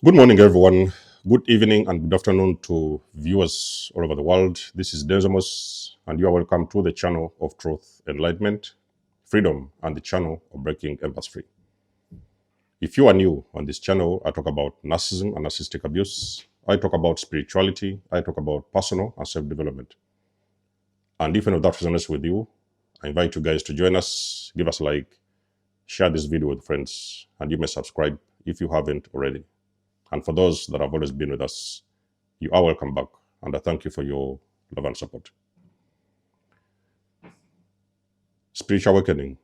Good morning, everyone. Good evening and good afternoon to viewers all over the world. This is Denzamus, and you are welcome to the channel of Truth, Enlightenment, Freedom, and the channel of Breaking Empathy Free. If you are new on this channel, I talk about narcissism and narcissistic abuse. I talk about spirituality. I talk about personal and self-development. And if any of that resonates with you, I invite you guys to join us, give us a like, share this video with friends, and you may subscribe if you haven't already. And for those that have always been with us, you are welcome back. And I thank you for your love and support. Spiritual awakening.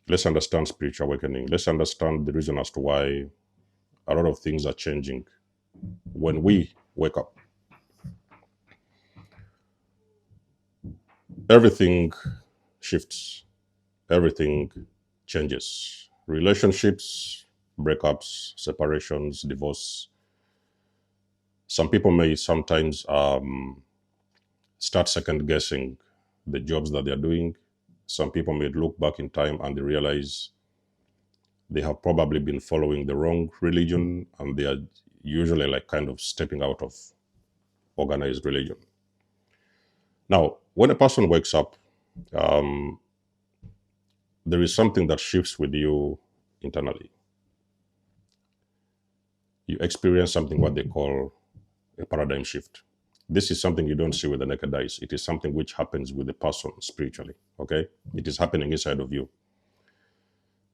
Let's understand spiritual awakening. Let's understand the reason as to why a lot of things are changing when we wake up. Everything shifts, everything changes. Relationships, breakups, separations, divorce. Some people may sometimes start second guessing the jobs that they're doing. Some people may look back in time and they realize they have probably been following the wrong religion and they are usually like kind of stepping out of organized religion. Now, when a person wakes up, um, there is something that shifts with you internally. You experience something what they call a paradigm shift. This is something you don't see with the naked eyes. It is something which happens with the person spiritually. Okay, it is happening inside of you.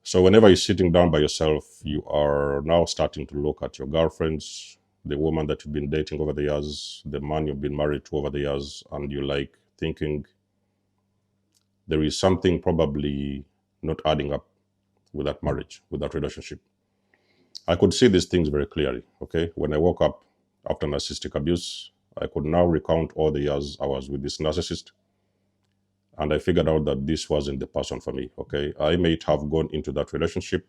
So whenever you're sitting down by yourself, you are now starting to look at your girlfriends, the woman that you've been dating over the years, the man you've been married to over the years, and you like thinking there is something probably not adding up with that marriage, with that relationship. I could see these things very clearly. Okay, when I woke up after narcissistic abuse, I could now recount all the years I was with this narcissist. And I figured out that this wasn't the person for me. Okay, I may have gone into that relationship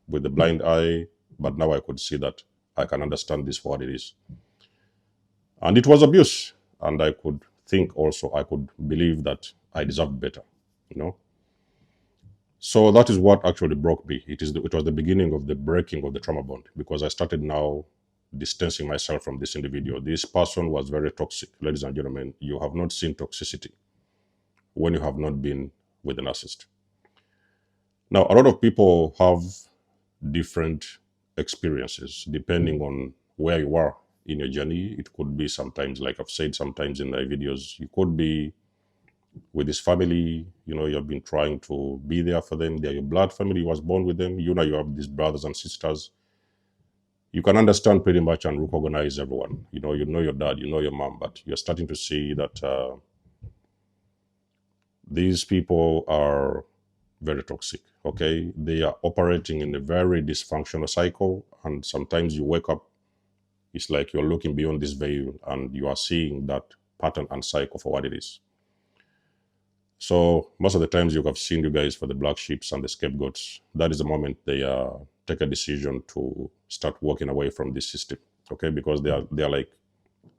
with the blind eye, but now I could see that I can understand this for what it is. And it was abuse. And I could think also, I could believe that I deserved better, you know. So that is what actually broke me. It was the beginning of the breaking of the trauma bond, because I started now distancing myself from this individual. This person was very toxic. Ladies and gentlemen, you have not seen toxicity when you have not been with a narcissist. Now, a lot of people have different experiences depending on where you are in your journey. It could be sometimes, like I've said sometimes in my videos, you could be with this family, you've been trying to be there for them. They're your blood family, you was born with them. You have these brothers and sisters. You can understand pretty much and recognize everyone. You know your dad, you know your mom, but you're starting to see that these people are very toxic. Okay, they are operating in a very dysfunctional cycle, and sometimes you wake up, it's like you're looking beyond this veil and you are seeing that pattern and cycle for what it is. So most of the times you have seen you guys for the black sheeps and the scapegoats. That is the moment they take a decision to start walking away from this system. Okay, because they are like,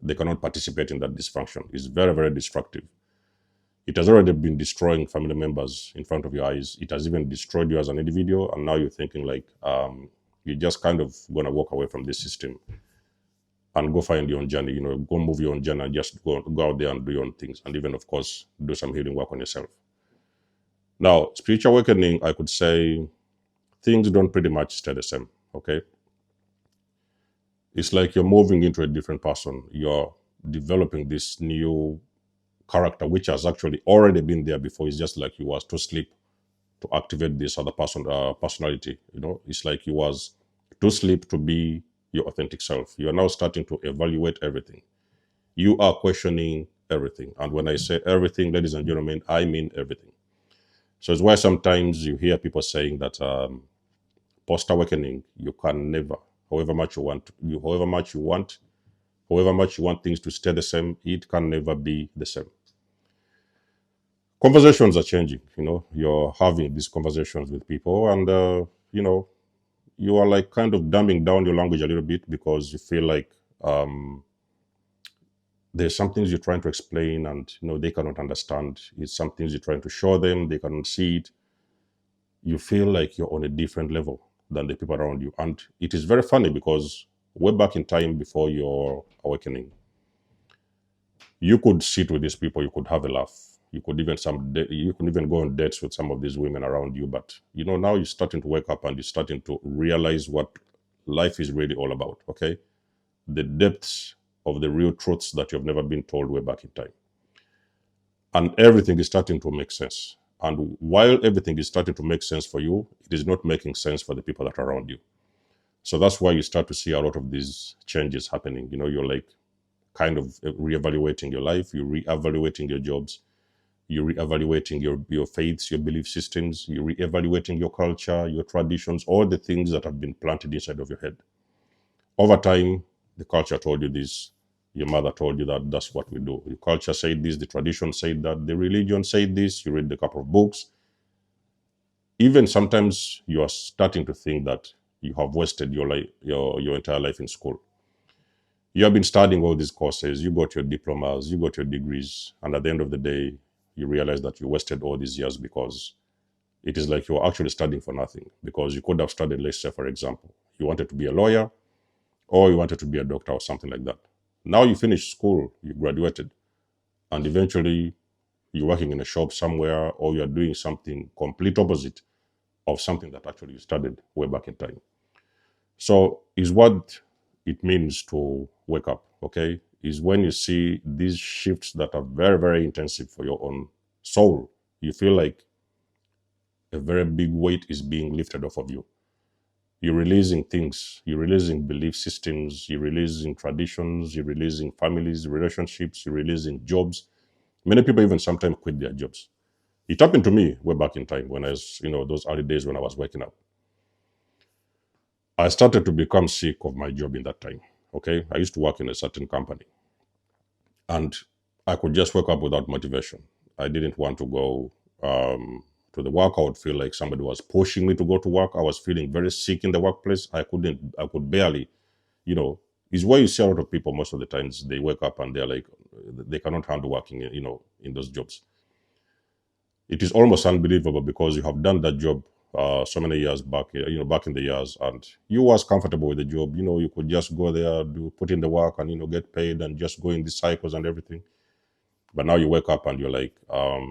they cannot participate in that dysfunction. It's very, very destructive. It has already been destroying family members in front of your eyes. It has even destroyed you as an individual. And now you're thinking like, you're just kind of going to walk away from this system and go find your own journey, go move your own journey and just go out there and do your own things. And even, of course, do some healing work on yourself. Now, spiritual awakening, I could say things don't pretty much stay the same, okay? It's like you're moving into a different person. You're developing this new character, which has actually already been there before. It's just like you was to sleep to activate this other personality. It's like you was to sleep to be your authentic self. You are now starting to evaluate everything. You are questioning everything. And when I say everything, ladies and gentlemen, I mean everything. So it's why sometimes you hear people saying that post-awakening, you can never, however much you want things to stay the same, it can never be the same. Conversations are changing. You're having these conversations with people, and you are like kind of dumbing down your language a little bit because you feel like there's some things you're trying to explain and they cannot understand. It's some things you're trying to show them, they cannot see it. you feel like you're on a different level than the people around you. And it is very funny because way back in time before your awakening, you could sit with these people, you could have a laugh. You could even you could even go on dates with some of these women around you. But now you're starting to wake up and you're starting to realize what life is really all about. Okay, the depths of the real truths that you've never been told way back in time, and everything is starting to make sense. And while everything is starting to make sense for you, it is not making sense for the people that are around you. So that's why you start to see a lot of these changes happening. You're like kind of reevaluating your life, you're reevaluating your jobs, you're reevaluating your faiths, your belief systems, you're reevaluating your culture, your traditions, all the things that have been planted inside of your head. Over time, the culture told you this, your mother told you that that's what we do. Your culture said this, the tradition said that, the religion said this, you read a couple of books. Even sometimes you are starting to think that you have wasted your life, your entire life in school. You have been studying all these courses, you got your diplomas, you got your degrees, and at the end of the day, you realize that you wasted all these years because it is like you're actually studying for nothing. Because you could have studied, let's say, for example, you wanted to be a lawyer or you wanted to be a doctor or something like that. Now you finished school, you graduated, and eventually you're working in a shop somewhere or you're doing something complete opposite of something that actually you studied way back in time. So is what it means to wake up, okay? Is when you see these shifts that are very, very intensive for your own soul. You feel like a very big weight is being lifted off of you. You're releasing things, you're releasing belief systems, you're releasing traditions, you're releasing families, relationships, you're releasing jobs. Many people even sometimes quit their jobs. It happened to me way back in time when I was, those early days when I was waking up. I started to become sick of my job in that time. Okay. I used to work in a certain company and I could just wake up without motivation. I didn't want to go to the work. I would feel like somebody was pushing me to go to work. I was feeling very sick in the workplace. I could barely, is why you see a lot of people most of the times they wake up and they're like, they cannot handle working, in those jobs. It is almost unbelievable because you have done that job so many years back, back in the years, and you was comfortable with the job. You could just go there, put in the work, and get paid, and just go in the cycles and everything. But now you wake up and you're like,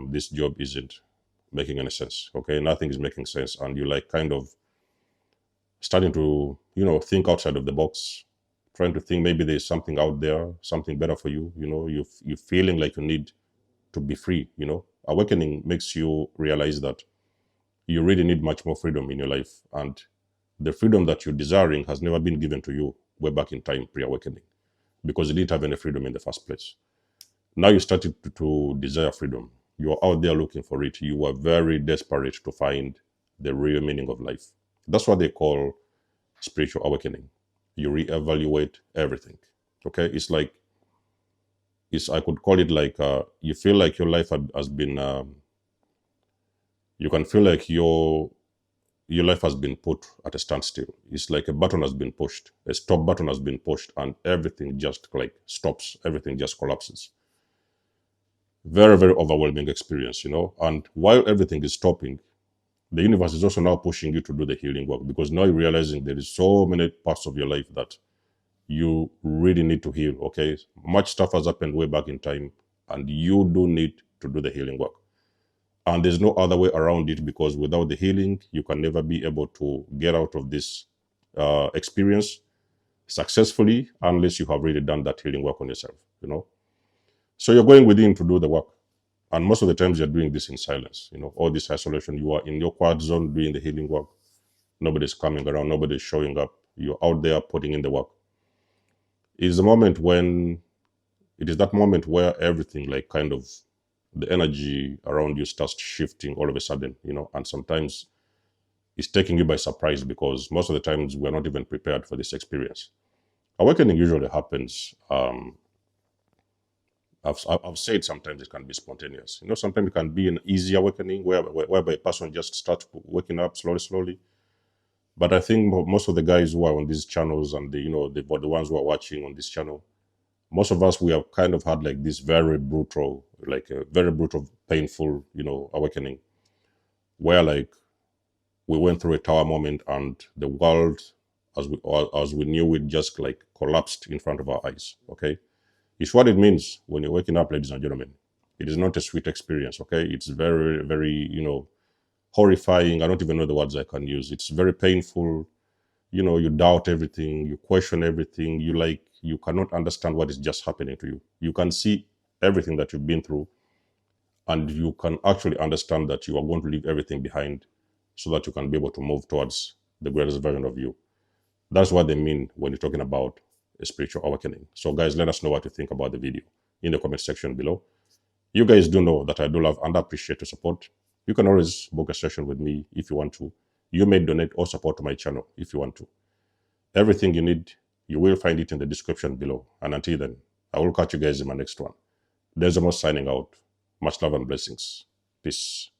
this job isn't making any sense. Okay, nothing is making sense, and you're like kind of starting to think outside of the box, trying to think maybe there's something out there, something better for you. You're feeling like you need to be free. Awakening makes you realize that you really need much more freedom in your life. And the freedom that you're desiring has never been given to you way back in time pre-awakening because you didn't have any freedom in the first place. Now you started to desire freedom. You're out there looking for it. You are very desperate to find the real meaning of life. That's what they call spiritual awakening. You reevaluate everything. Okay, I could call it like you feel like your life has been you can feel like your life has been put at a standstill. It's like a button has been pushed, a stop button has been pushed, and everything just like stops, everything just collapses. Very, very overwhelming experience, And while everything is stopping, the universe is also now pushing you to do the healing work because now you're realizing there is so many parts of your life that you really need to heal, okay? Much stuff has happened way back in time, and you do need to do the healing work. And there's no other way around it because without the healing, you can never be able to get out of this experience successfully unless you have really done that healing work on yourself. So you're going within to do the work. And most of the times you're doing this in silence, all this isolation. You are in your quiet zone doing the healing work. Nobody's coming around, nobody's showing up. You're out there putting in the work. It is that moment where everything like kind of the energy around you starts shifting all of a sudden, and sometimes it's taking you by surprise because most of the times we're not even prepared for this experience. Awakening usually happens. I've said sometimes it can be spontaneous. Sometimes it can be an easy awakening whereby a person just starts waking up slowly. But I think most of the guys who are on these channels and the ones who are watching on this channel, most of us, we have kind of had like this very brutal, like a very brutal, painful, awakening, where like we went through a tower moment, and the world, as we knew it, just like collapsed in front of our eyes. Okay, it's what it means when you're waking up, ladies and gentlemen. It is not a sweet experience. Okay, it's very, very, horrifying. I don't even know the words I can use. It's very painful. You doubt everything, you question everything, you cannot understand what is just happening to you. You can see everything that you've been through, and you can actually understand that you are going to leave everything behind so that you can be able to move towards the greatest version of you. That's what they mean when you're talking about a spiritual awakening. So guys, let us know what you think about the video in the comment section below. You guys do know that I do love and appreciate your support. You can always book a session with me if you want to. You may donate or support to my channel if you want to. Everything you need, you will find it in the description below. And until then, I will catch you guys in my next one. Desmos signing out. Much love and blessings. Peace.